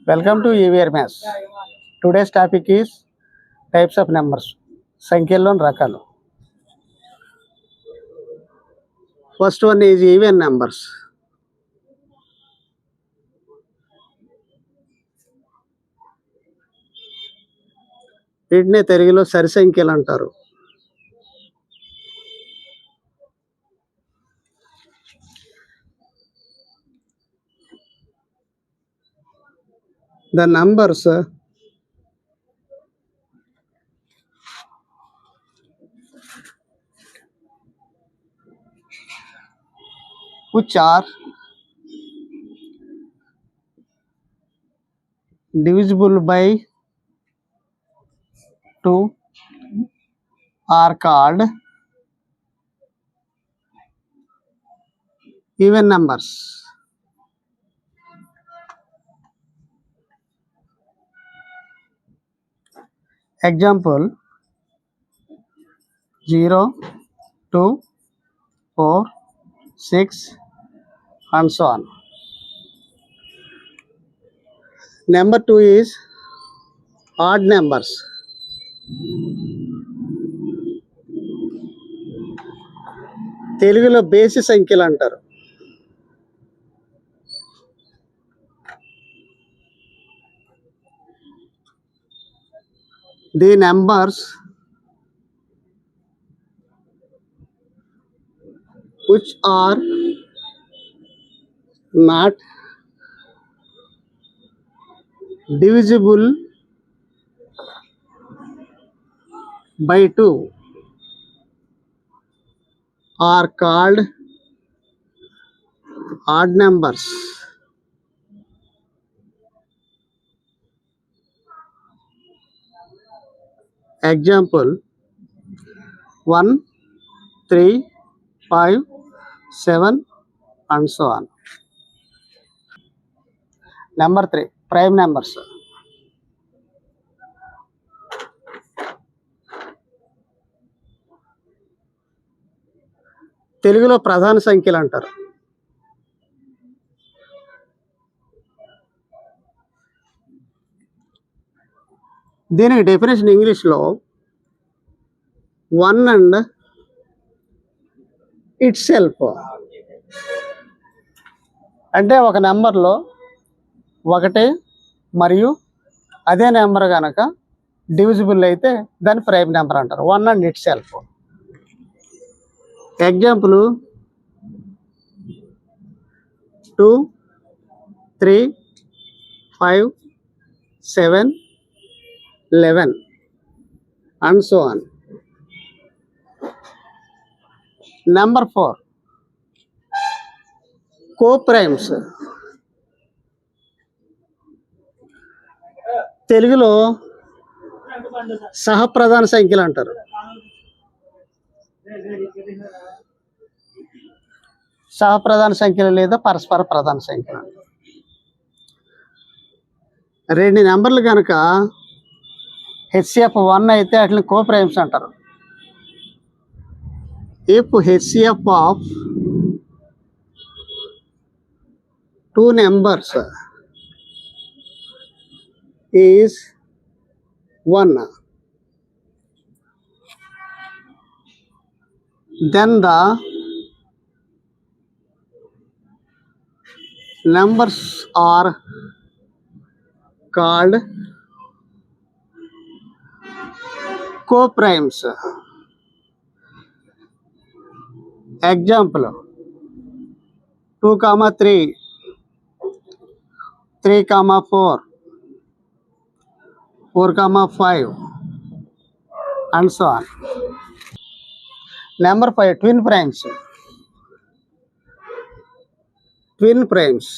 Welcome to EVR Maths. Today's topic is types of numbers. సంఖ్యల్లో రకాలు. First one is even numbers. వీటినే తెలుగులో సరి సంఖ్యలు అంటారు. The numbers which are divisible by 2 are called even numbers. Example 0, 2, 4, 6 and so on. Number 2 is odd numbers. తెలుగులో బేసి సంఖ్యలు అంటారు. The numbers which are not divisible by 2 are called odd numbers. Example 1, 3, 5, 7 and so on. Number 3 prime numbers. తెలుగులో ప్రధాన సంఖ్యలు అంటారు. దీనికి definition ఇంగ్లీష్లో వన్ అండ్ ఇట్ సెల్ఫ్ అంటే ఒక నెంబర్లో ఒకటి మరియు అదే నెంబర్ కనుక డివిజిబుల్ అయితే దాన్ని ప్రైమ్ నెంబర్ అంటారు. One and it self. Example 2, 3, 5, 7, 11 and so on. Number 4 co-primes. తెలుగులో సహప్రధాన సంఖ్యలు అంటారు. సహప్రధాన సంఖ్యలు లేదా పరస్పర ప్రధాన సంఖ్యలు. రెండు నెంబర్లు కనుక హెచ్సిఎఫ్ 1 అయితే వాటిని కోప్రైమ్స్ అంటారు. If HCF of 2 numbers is 1, then the numbers are called co-primes. Example 2, 3, 3, 4, 4, 5 and so on. Number 5 twin primes. Twin primes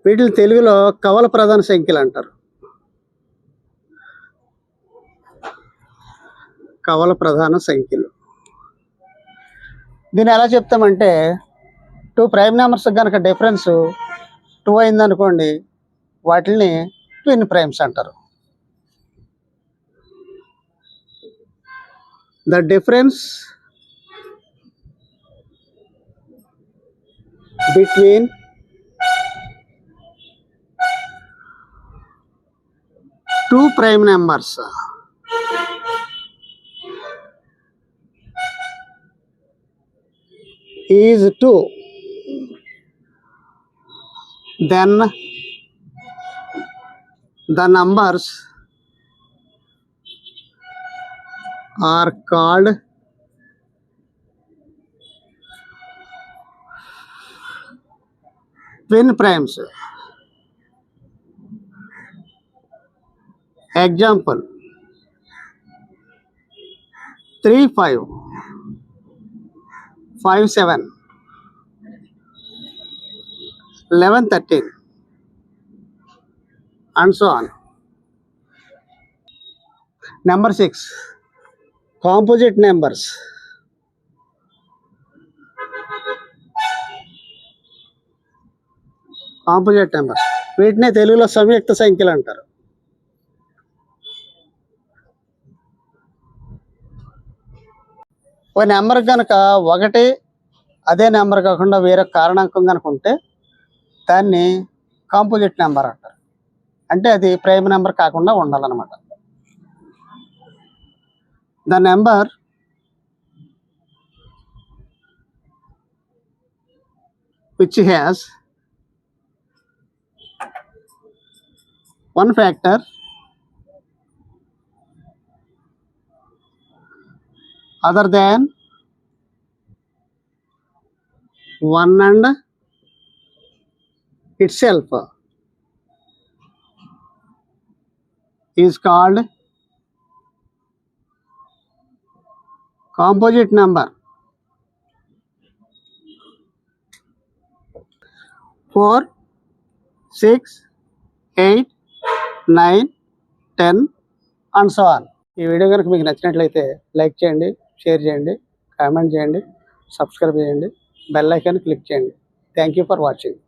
వీటిని తెలుగులో కవల ప్రధాన సంఖ్యలు అంటారు. కవల ప్రధాన సంఖ్యలు. దీన్ని ఎలా చెప్తామంటే 2 ప్రైమ్ నెంబర్స్ కనుక డిఫరెన్స్ 2 అయిందనుకోండి వాటిని ట్విన్ ప్రైమ్స్ అంటారు. The difference between two prime numbers is 2, then the numbers are called twin primes. Example 3 5 5 7 11 13 and so on. Number 6, composite numbers. Composite numbers, వీటినే తెలుగులో సంయుక్త సంఖ్యలు అంటారు. ఒక నెంబర్ కనుక ఒకటి అదే నెంబర్ కాకుండా వేరే కారణాంకం కనుక ఉంటే దాన్ని కాంపోజిట్ నెంబర్ అంటారు. అంటే అది ప్రైమ్ నెంబర్ కాకుండా ఉండాలన్నమాట. The number which has one factor other than 1 and itself is called composite number. 4 6 8 9 10 and so on. ఈ వీడియో కనుక మీకు నచ్చినట్లయితే లైక్ చేయండి, షేర్ చేయండి, కామెంట్ చేయండి, సబ్స్క్రైబ్ చేయండి, బెల్ ఐకాన్ క్లిక్ చేయండి. Thank you for watching.